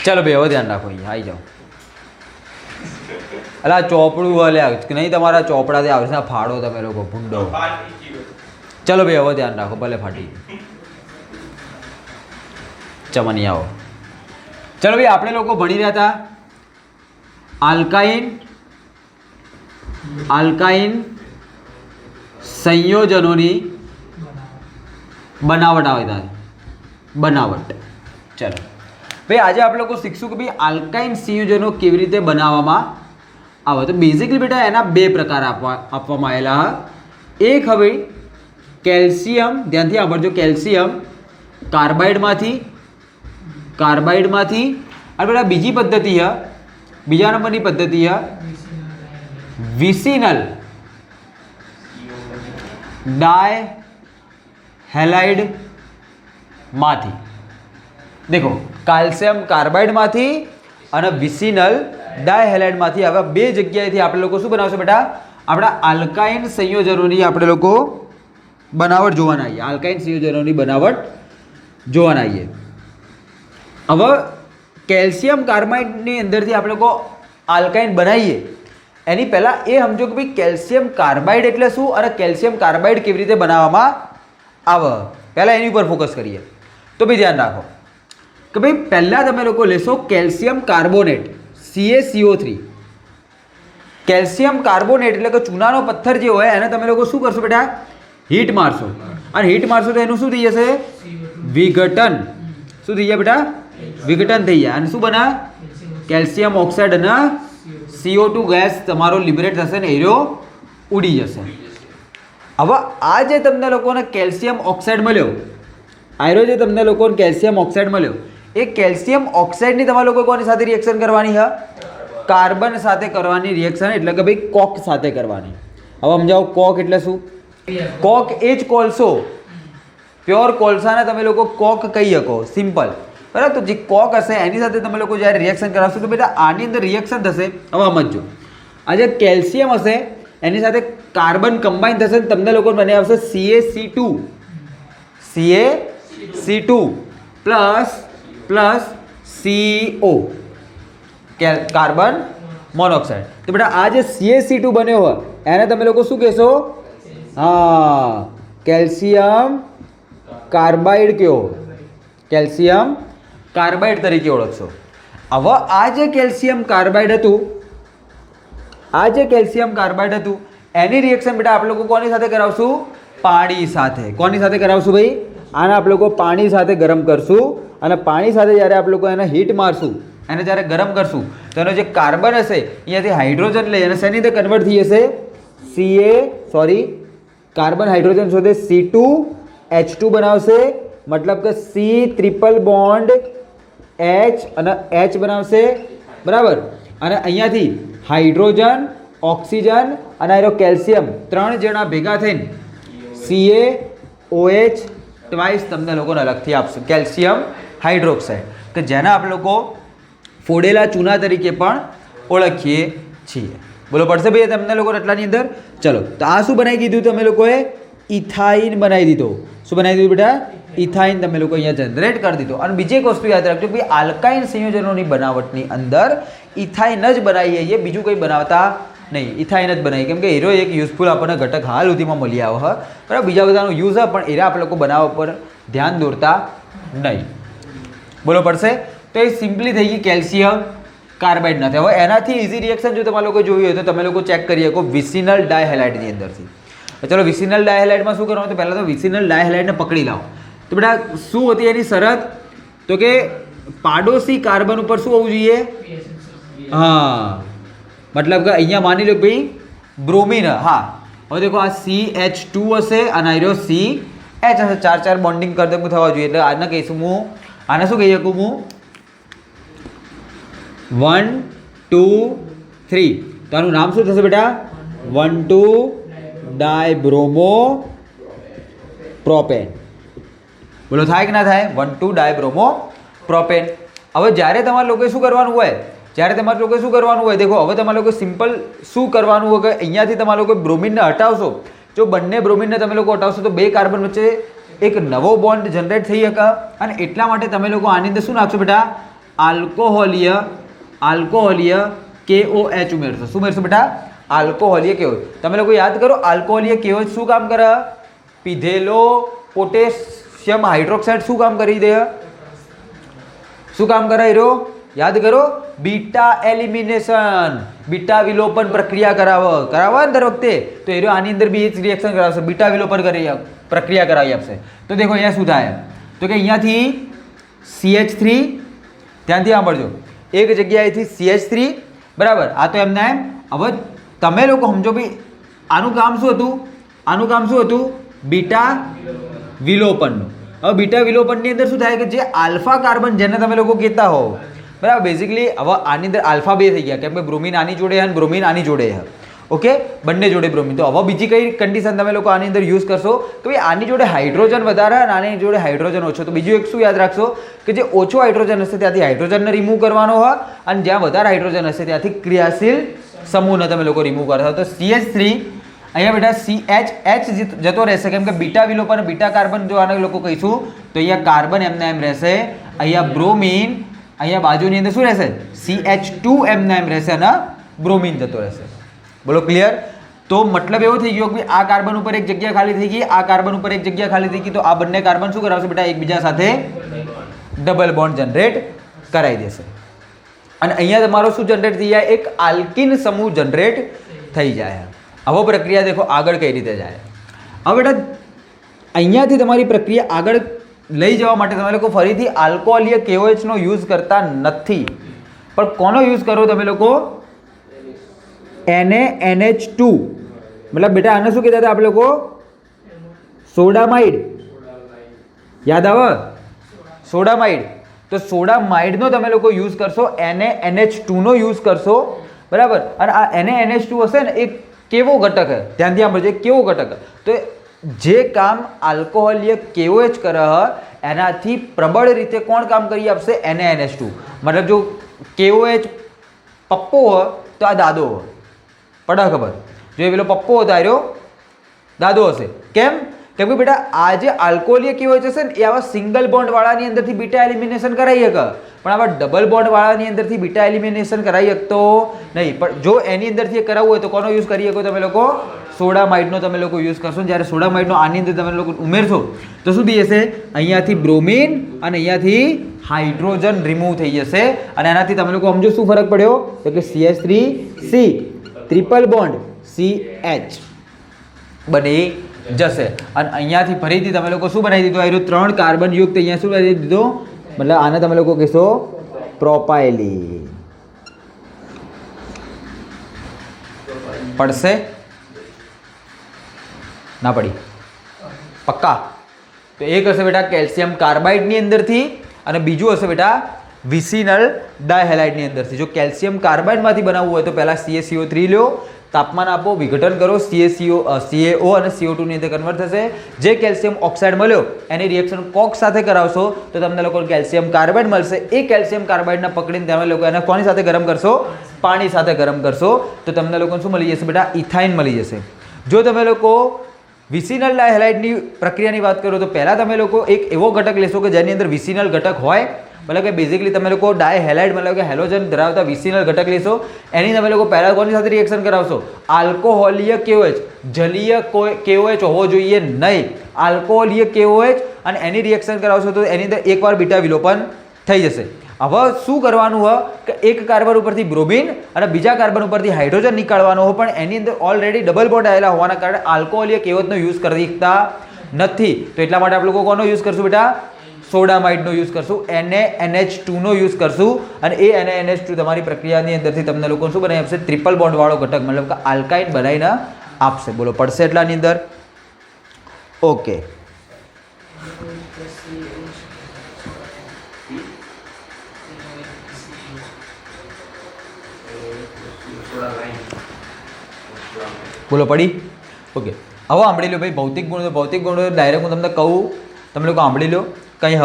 चलो भाई, હવે ધ્યાન રાખો, અહીંયા આવી જાઓ. અલા ચોપડું હલ્યા નહીં તમારા ચોપડાથી આવશે ને ફાડો તમે લોકો ભૂંડો. ચલો ભાઈ, હવે ધ્યાન રાખો, ભલે ફાટી ચમની આવો. ચલો ભાઈ, આપણે લોકો ભણી રહ્યા હતા આલ્કાઇન સંયોજનોની બનાવટ આવે બનાવટ. ચલો ભાઈ, આજે આપણે લોકો શીખશું કે ભાઈ આલ્કાઇન સંયોજનો કેવી રીતે બનાવવામાં આવે. તો બેઝિકલી બેટા એના બે પ્રકાર આપવામાં આવેલા. એક હવે કેલ્શિયમ, ધ્યાનથી સાંભળજો, કેલ્શિયમ કાર્બાઇડમાંથી અને બેટા બીજી પદ્ધતિ છે, બીજા નંબરની પદ્ધતિ છે વિસિનલ ડાયહેલાઇડમાંથી. દેખો, કેલ્શિયમ કાર્બાઇડમાંથી અને વિસિનલ ડાયહેલાઇડમાંથી આવા બે જગ્યાએથી આપણે લોકો શું બનાવશે બેટા, આપણા આલ્કાઇન સંયોજનોની આપણે લોકો બનાવટ જોવાના આવીએ. આલ્કાઇન સંયોજનોની બનાવટ જોવાના આવીએ. હવે કેલ્શિયમ કાર્બાઇડની અંદરથી આપણે લોકો આલ્કાઇન બનાવીએ એની પહેલાં એ સમજો કે ભાઈ કેલ્શિયમ કાર્બાઇડ એટલે શું અને કેલ્શિયમ કાર્બાઇડ કેવી રીતે બનાવવામાં આવે. પહેલાં એની ઉપર ફોકસ કરીએ. તો ભાઈ ધ્યાન રાખો કે ભાઈ પહેલાં તમે લોકો લેશો calcium carbonate CaCO3. Calcium carbonate એટલે કે ચૂનાનો પથ્થર જે હોય એને તમે લોકો શું કરશો બેટા, હીટ મારશો. અને હીટ મારશો તો એનું શું થઈ જશે, વિઘટન. શું થઈ જાય બેટા, વિઘટન થઈ જાય. અને શું બના, કેલ્શિયમ ઓક્સાઇડ અને CO2 ગેસ તમારો લિબરેટ થશે ને એરો ઉડી જશે. હવે આ જે તમને લોકોને કેલ્શિયમ ઓક્સાઇડ મળ્યો, આયરો જે તમને લોકોને કેલ્શિયમ ઓક્સાઇડ મળ્યો, એ કેલ્શિયમ ઓક્સાઇડની તમારે લોકો કોની સાથે રિએક્શન કરવાની છે, કાર્બન સાથે કરવાની રિએક્શન, એટલે કે ભાઈ કોક સાથે કરવાની. હવે સમજાવો કોક એટલે શું. કોક એ જ કોલસો, પ્યોર કોલસાને તમે લોકો કોક કહી શકો, સિમ્પલ, બરાબર. તો જે કોક હશે એની સાથે તમે લોકો જ્યારે રિએક્શન કરાવશો તો બેટા આની અંદર રિએક્શન થશે. હવે સમજો, આ જે કેલ્શિયમ હશે એની સાથે કાર્બન કમ્બાઈન થશે, તમને લોકો બની આવશે CaC2 plus CO, carbon monoxide. તો બેટા આ જે CaC2 બન્યો હોય એને તમે લોકો શું કહેશો, હા, કેલ્શિયમ કાર્બાઇડ કયો, કેલ્શિયમ કાર્બાઇડ તરીકે ઓળખશો. હવે આ જે કેલ્શિયમ કાર્બાઇડ હતું, એની રિએક્શન બેટા આપણે લોકો કોની સાથે કરાવશું, પાણી સાથે. કોની સાથે કરાવશું ભાઈ, આને આપણે લોકો પાણી સાથે ગરમ કરશું. અને પાણી સાથે જ્યારે આપણે લોકો એને હીટ મારશું, એને જ્યારે ગરમ કરશું તો એનો જે કાર્બન હશે અહીંયાથી હાઇડ્રોજન લઈ અને શેની અંદર કન્વર્ટ થઈ જશે, કાર્બન હાઇડ્રોજન શોધે C2H2 બનાવશે, મતલબ કે C ટ્રિપલ બોન્ડ H અને H બનાવશે, બરાબર. અને અહીંયાથી હાઇડ્રોજન, ઓક્સિજન અને આયરો કેલ્શિયમ ત્રણ જણા ભેગા થઈને CaOH ટ્વાઇસ તમને લોકોને અલગથી આપશે, કેલ્શિયમ હાઇડ્રોક્સાઇડ, કે જેને આપણે લોકો ફોડેલા ચૂના તરીકે પણ ઓળખીએ છીએ. બોલો પડશે ભાઈ તમને લોકો એટલાની અંદર. ચલો, તો આ શું બનાવી દીધું તમે લોકોએ, ઇથાઇન બનાવી દીધો. શું બનાવી દીધું બેટા, ઇથાઇન તમે લોકો અહીંયા જનરેટ કરી દીધો. અને બીજી એક વસ્તુ યાદ રાખજો ભાઈ, આલ્કાઇન સંયોજનોની બનાવટની અંદર ઇથાઇન જ બનાવીએ છીએ, બીજું કંઈ બનાવતા નહીં, ઇથાઇન જ બનાવી. કેમ કે એરો એક યુઝફુલ આપણને ઘટક હાલ સુધીમાં મળી આવે છે, બરાબર. બીજા બધાનો યુઝ છે પણ એરા આપણે લોકો બનાવવા પર ધ્યાન દોરતા નહીં. બોલો પડશે. તો એ સિમ્પલી થઈ ગઈ કેલ્શિયમ કાર્બાઇડ નથી. હવે એનાથી ઇઝી રિએક્શન જો તમારે લોકો જોયું હોય તો તમે લોકો ચેક કરી શકો વિસિનલ ડાયહેલાઇડની અંદરથી. ચલો, વિસિનલ ડાયહેલાઇડમાં શું કરવાનું, તો પહેલાં તો વિસિનલ ડાયહેલાઇડને પકડી લાવો. તો બેટા શું હતી એની શરત, તો કે પાડોશી કાર્બન ઉપર શું હોવું જોઈએ, હા, મતલબ કે અહીંયા માની લો ભાઈ બ્રોમિન. હા, હવે દેખો આ CH2 હશે અને આ રહ્યો CH હશે, ચાર બોન્ડિંગ કરતા થવા જોઈએ. એટલે આને કહીશું હું, આને શું કહી શકું હું, 1 2 3. તો આનું નામ શું થશે બેટા, 1,2 ડાયબ્રોમો પ્રોપેન. બોલો થાય કે ના થાય, 1,2 ડાયબ્રોમો પ્રોપેન. હવે જ્યારે તમારે લોકોએ શું કરવાનું હોય, દેખો હવે તમારે લોકો સિમ્પલ શું કરવાનું હોય કે અહીંયાથી તમારે લોકો બ્રોમિનને હટાવશો. જો બંને બ્રોમિનને તમે લોકો હટાવશો તો બે કાર્બન વચ્ચે એક નવો બોન્ડ જનરેટ થઈ શકે. અને એટલા માટે તમે લોકો આની અંદર શું નાખશો બેટા, આલ્કોહોલીય KOH ઉમેરશો. શું ઉમેરશો બેટા? આલ્કોહોલીય KOH. તમે લોકો યાદ કરો આલ્કોહોલીય KOH શું કામ કરે? પીધેલો પોટેશિયમ હાઇડ્રોક્સાઇડ શું કામ કરી દે? શું કામ કરે એરો? યાદ કરો, બીટા એલિમિનેશન, બીટા વિલોપન પ્રક્રિયા કરાવે ને દર વખતે, તો એરો આની અંદર બી રિએક્શન કરાવશે, બીટા વિલોપન પ્રક્રિયા કરાવી આપશે. તો દેખો અહીંયા શું થાય, તો કે અહીંયાથી CH3, ધ્યાનથી સાંભળજો, એક જગ્યાએથી CH3, બરાબર. આ તો એમના એમ. હવે તમે લોકો સમજો ભાઈ આનું કામ શું હતું? આનું કામ શું હતું? બીટા વિલોપનનું. હવે બીટા વિલોપનની અંદર શું થાય કે જે આલ્ફા કાર્બન જેને તમે લોકો કહેતા હો, બરાબર, બેઝિકલી હવે આની અંદર આલ્ફા 2 થઈ ગયા, કેમ કે બ્રોમિન આની જોડે છે અને બ્રોમિન આની જોડે છે. ઓકે, બંને જોડે બ્રોમિન. તો હવે બીજી કઈ કન્ડિશન તમે લોકો આની અંદર યુઝ કરશો કે ભાઈ આની જોડે હાઇડ્રોજન વધારે અને આની જોડે હાઇડ્રોજન ઓછો. તો બીજું એક શું યાદ રાખશો કે જે ઓછો હાઇડ્રોજન હશે ત્યાંથી હાઇડ્રોજનને રિમૂવ કરવાનો હોય અને જ્યાં વધારે હાઇડ્રોજન હશે ત્યાંથી ક્રિયાશીલ સમૂહને તમે લોકો રિમૂવ કરશો. તો CH3 અહીંયા બેટા CH જતો રહેશે, કેમ કે બીટા વિલોપન બીટા કાર્બન જો આને લોકો કહીશું તો અહીંયા કાર્બન એમના એમ રહેશે, અહીંયા બ્રોમિન, અહીંયા બાજુની અંદર શું રહેશે? CH2 એમના એમ રહેશે અને બ્રોમિન જતો રહેશે. બોલો ક્લિયર? તો મતલબ એવો થઈ ગયો કે આ કાર્બન ઉપર એક જગ્યા ખાલી થઈ ગઈ, આ કાર્બન ઉપર એક જગ્યા ખાલી થઈ ગઈ, તો આ બંને કાર્બન શું કરાવશે બેટા? એકબીજા સાથે ડબલ બોન્ડ જનરેટ કરાવી દેશે અને અહીંયા તમારો શું જનરેટ થઈ જાય? એક આલ્કિન સમૂહ જનરેટ થઈ જાય. હવે પ્રક્રિયા દેખો આગળ કઈ રીતે જાય. હવે બેટા અહીંયાથી તમારી પ્રક્રિયા આગળ લઈ જવા માટે તમે લોકો ફરીથી આલ્કોહોલીય KOH નો યુઝ કરતા નથી, પણ કોનો યુઝ કરો તમે લોકો? NaNH2. મતલબ બેટા આને શું કહેતા હતા આપણે લોકો? સોડામાઇડ. યાદ આવે? સોડામાઇડ. તો સોડામાઇડનો તમે લોકો યુઝ કરશો, NaNH2 નો યુઝ કરશો, બરાબર. અને આ NaNH2 હશે ને એ કેવો ઘટક છે? ધ્યાનથી સાંભળજો, કેવો ઘટક? તો જે કામ આલ્કોહોલીય KOH કરે એનાથી પ્રબળ રીતે કોણ કામ કરી આપશે? NaNH2. મતલબ જો KOH પપ્પો હોય તો આ દાદો હોય, પડે ખબર? જો એ પેલો પપ્પો હતો આર્યો દાદો હશે. કેમ? કેમ કે બેટા આ જે આલ્કોહોલીય KOH હશે ને એ આવા સિંગલ બોન્ડ વાળાની અંદરથી બીટા એલિમિનેશન કરાવી શકે, પણ આવા ડબલ બોન્ડ વાળાની અંદરથી બીટા એલિમિનેશન કરાવી શકતો નહીં. પણ જો એની અંદરથી કરાવવું હોય તો કોનો યુઝ કરી શકો તમે લોકો? સોડામાઇડનો તમે લોકો યુઝ કરશો. જ્યારે સોડામાઇડનો આની અંદર તમે લોકો ઉમેરશો તો શું થઈ જશે? અહીંયાથી બ્રોમિન અને અહીંયાથી હાઇડ્રોજન રિમૂવ થઈ જશે અને એનાથી તમે લોકો સમજો શું ફરક પડ્યો? તો કે CH3C ટ્રિપલ બોન્ડ CH બની જશે અને અહીંયાથી ફરીથી તમે લોકો શું બનાવી દીધું? આ 3 કાર્બન યુક્ત અહીંયા શું બનાવી દીધો? મતલબ આને તમે લોકો કહેશો પ્રોપાઇલિન. પડશે? ના પડી? પક્કા? તો એક હશે બેટા કેલ્શિયમ કાર્બાઇડની અંદરથી અને બીજું હશે બેટા વિસિનલ ડાયહેલાઇડની અંદરથી. જો કેલ્શિયમ કાર્બાઇડમાંથી બનાવવું હોય તો પહેલાં CaCO3 લો, તાપમાન આપો, વિઘટન કરો, CaO અને CO2 ની અંદર કન્વર્ટ થશે. જે કેલ્શિયમ ઓક્સાઇડ મળ્યો એની રિએક્શન કોક સાથે કરાવશો તો તમને લોકો કેલ્શિયમ કાર્બાઇડ મળશે. એ કેલ્શિયમ કાર્બાઇડને પકડીને તમે લોકો એને કોની સાથે ગરમ કરશો? પાણી સાથે ગરમ કરશો તો તમને લોકોને શું મળી જશે બેટા? ઇથાઇન મળી જશે. જો તમે લોકો વિસિનલ ડાયહેલાઇડની પ્રક્રિયાની વાત કરો તો પહેલાં તમે લોકો એક એવો ઘટક લેશો કે જેની અંદર વિસિનલ ઘટક હોય, મતલબ કે બેઝિકલી તમે લોકો ડાયહેલાઇડ મતલબ કે હેલોજન ધરાવતા વિસિનલ ઘટક લેશો. એની તમે લોકો પહેલાં કોની સાથે રિએક્શન કરાવશો? આલ્કોહોલીય KOH. જલીય KOH હોવો જોઈએ નહીં, આલ્કોહોલીય KOH, અને એની રિએક્શન કરાવશો તો એની અંદર એકવાર બીટા વિલોપન થઈ જશે. હવે શું કરવાનું હોય કે એક કાર્બન ઉપરથી બ્રોમિન અને બીજા કાર્બન ઉપરથી હાઇડ્રોજન નીકાળવાનો હોય, પણ એની અંદર ઓલરેડી ડબલ બોન્ડ આવેલા હોવાના કારણે આલ્કોહોલીય KOH નો યુઝ કરી શકતા નથી. તો એટલા માટે આપણે લોકો કોનો યુઝ કરશું બેટા? સોડામાઇડનો યુઝ કરશું, NaNH2 નો યુઝ કરશું અને એ NaNH2 તમારી પ્રક્રિયાની અંદરથી તમને લોકો શું બનાવી આપશે? ટ્રિપલ બોન્ડ વાળો ઘટક મતલબ કે આલ્કાઇન બનાવીને આપશે. બોલો પડશે એટલાની અંદર? ઓકે. બોલો પડી? ઓકે. હવે સાંભળી લો ભાઈ ભૌતિક ગુણો. ભૌતિક ગુણો ડાયરેક્ટ હું તમને કહું, તમે લોકો સાંભળી લો, કંઈ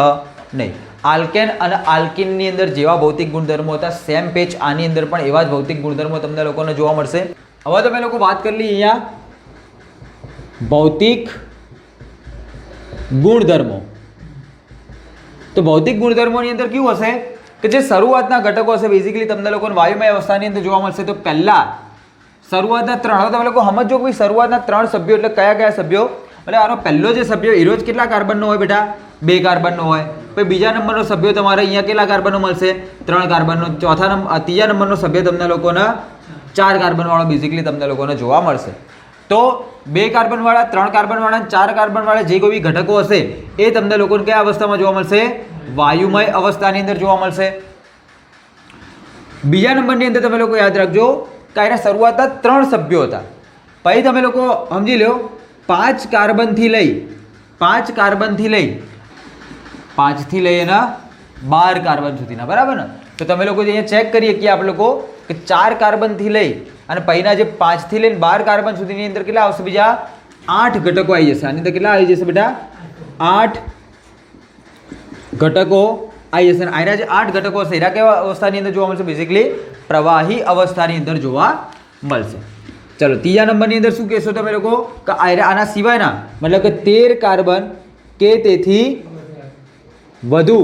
નહીં. આલ્કેન અને આલ્કિનની અંદર જેવા ભૌતિક ગુણધર્મો હતા સેમ પેચ આની અંદર પણ એવા જ ભૌતિક ગુણધર્મો તમને લોકોને જોવા મળશે. હવે તમે લોકો વાત કરી લઈએ અહીંયા ભૌતિક ગુણધર્મો. તો ભૌતિક ગુણધર્મોની અંદર કેવું હશે કે જે શરૂઆતના ઘટકો હશે બેઝિકલી તમને લોકોને વાયુમય અવસ્થાની અંદર જોવા મળશે. તો પહેલા શરૂઆતના 3, હવે તમે લોકો સમજો કે ભાઈ શરૂઆતના 3 સભ્યો એટલે કયા કયા સભ્યો, એટલે આનો પહેલો જે સભ્યો હીરો જ કેટલા કાર્બનનો હોય બેટા? 2 કાર્બનનો હોય. પછી બીજા નંબરનો સભ્યો તમારે અહીંયા કેટલા કાર્બનનો મળશે? 3 કાર્બનનો. ત્રીજા નંબરનો સભ્ય તમને લોકોને 4 કાર્બનવાળો બેઝિકલી તમને લોકોને જોવા મળશે. તો 2 કાર્બનવાળા, 3 કાર્બનવાળા અને 4 કાર્બનવાળા જે કોઈ ઘટકો હશે એ તમને લોકોને કયા અવસ્થામાં જોવા મળશે? વાયુમય અવસ્થાની અંદર જોવા મળશે. બીજા નંબરની અંદર તમે લોકો યાદ રાખજો કે એના શરૂઆતના 3 સભ્યો હતા. પછી તમે લોકો સમજી લો 5 કાર્બનથી લઈ એના 12 કાર્બન સુધીના, બરાબર ને? તો તમે લોકો અહીંયા ચેક કરીએ કે આપણે લોકો કે 4 કાર્બનથી લઈ અને પહેલા જે 5 થી લઈને 12 કાર્બન સુધીની અંદર કેટલા આવશે? બીજા 8 ઘટકો આવી જશે. આની અંદર કેટલા આવી જશે બેટા? 8 ઘટકો આવી જશે. આના જે 8 ઘટકો હશે એના કેવા અવસ્થાની અંદર જોવા મળશે? બેઝિકલી પ્રવાહી અવસ્થાની અંદર જોવા મળશે. ચલો ત્રીજા નંબરની અંદર શું કહેશો તમે લોકો કે આના સિવાયના મતલબ કે 13 કાર્બન કે તેથી વધુ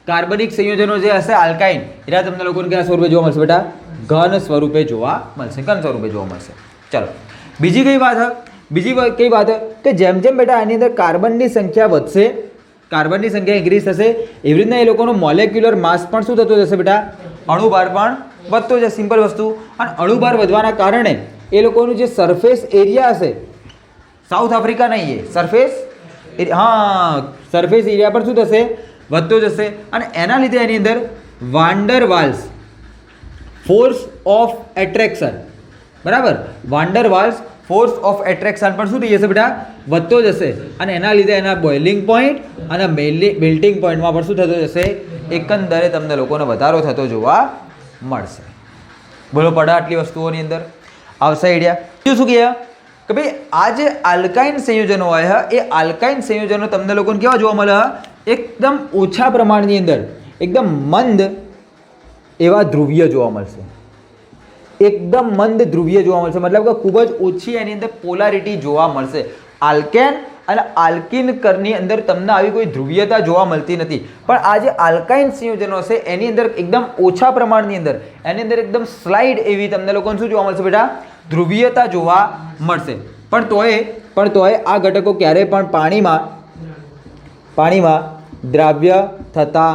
કાર્બનિક સંયોજનો જે હશે આલ્કાઇન, એના તમને લોકોને કયા સ્વરૂપે જોવા મળશે બેટા? ઘન સ્વરૂપે જોવા મળશે. ચલો બીજી કઈ વાત કે જેમ જેમ બેટા આની અંદર કાર્બનની સંખ્યા વધશે, કાર્બનની સંખ્યા ઇન્ક્રીઝ થશે, એવી રીતના એ લોકોનો મોલેક્યુલર માસ પણ શું થતો જશે બેટા? અણુભાર પણ વધતો જશે. સિમ્પલ વસ્તુ. અને અણુભાર વધવાના કારણે એ લોકોનું જે સરફેસ એરિયા હશે, સાઉથ આફ્રિકા નહીં, એ સરફેસ એરિયા પણ શું થશે? વધતો જશે. અને એના લીધે એની અંદર વાન્ડર વાલ્સ ફોર્સ ઓફ એટ્રેક્શન, બરાબર? વાન્ડર વાલ્સ ફોર્સ ઓફ એટ્રેક્શન પણ શું થઈ જશે બેટા? વધતો જશે. અને એના લીધે એના બોઇલિંગ પોઈન્ટ અને મેલ્ટિંગ પોઈન્ટમાં પણ શું થતો જશે? એકંદરે તમને લોકોને વધારો થતો જોવા મળશે. બોલો પડે આટલી વસ્તુઓની અંદર આવશે આઈડિયા? બીજું શું કહે કે ભાઈ આ જે આલ્કાઇન સંયોજનો હોય એ આલ્કાઇન સંયોજનો તમને લોકોને કેવા જોવા મળે? એકદમ ઓછા પ્રમાણની અંદર એકદમ મંદ એવા ધ્રુવીય જોવા મળશે. એકદમ મંદ ધ્રુવીય જોવા મળશે, મતલબ કે ખૂબ જ ઓછી એની અંદર પોલારિટી જોવા મળશે. આલ્કેન અને આલ્કિન કરની અંદર તમને આવી કોઈ ધ્રુવીયતા જોવા મળતી નથી. પણ આ જે આલ્કાઇન સંયોજનો છે એની અંદર એકદમ ઓછા પ્રમાણની અંદર એની અંદર એકદમ સ્લાઇડ એવી તમને લોકોને શું જોવા મળશે બેટા? ધ્રુવીયતા જોવા મળશે. પણ તોય આ ઘટકો ક્યારેય પણ પાણીમાં દ્રાવ્ય થતા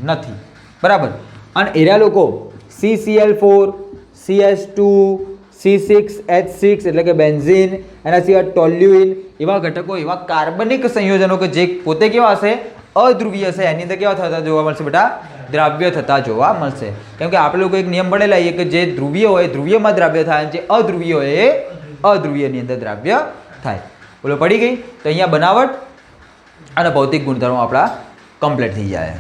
નથી, બરાબર? અને એરા લોકો CCl4, CH2, C6H6 એટલે કે બેન્ઝીન, એના સિવાય ટોલ્યુઇન એવા ઘટકો, એવા કાર્બનિક સંયોજનો કે જે પોતે કેવા હશે? અધ્રુવીય હશે, એની અંદર કેવા થતા જોવા મળશે બેટા? દ્રાવ્ય થતા જોવા મળશે. કેમ કે આપણે લોકો એક નિયમ ભણેલા કે જે ધ્રુવીય હોય ધ્રુવીયમાં દ્રાવ્ય થાય, જે અધ્રુવીય હોય એ અધ્રુવીયની અંદર દ્રાવ્ય થાય. બોલો પડી ગઈ? તો અહીંયા બનાવટ અને ભૌતિક ગુણધર્મો આપણા કમ્પ્લીટ થઈ જાય.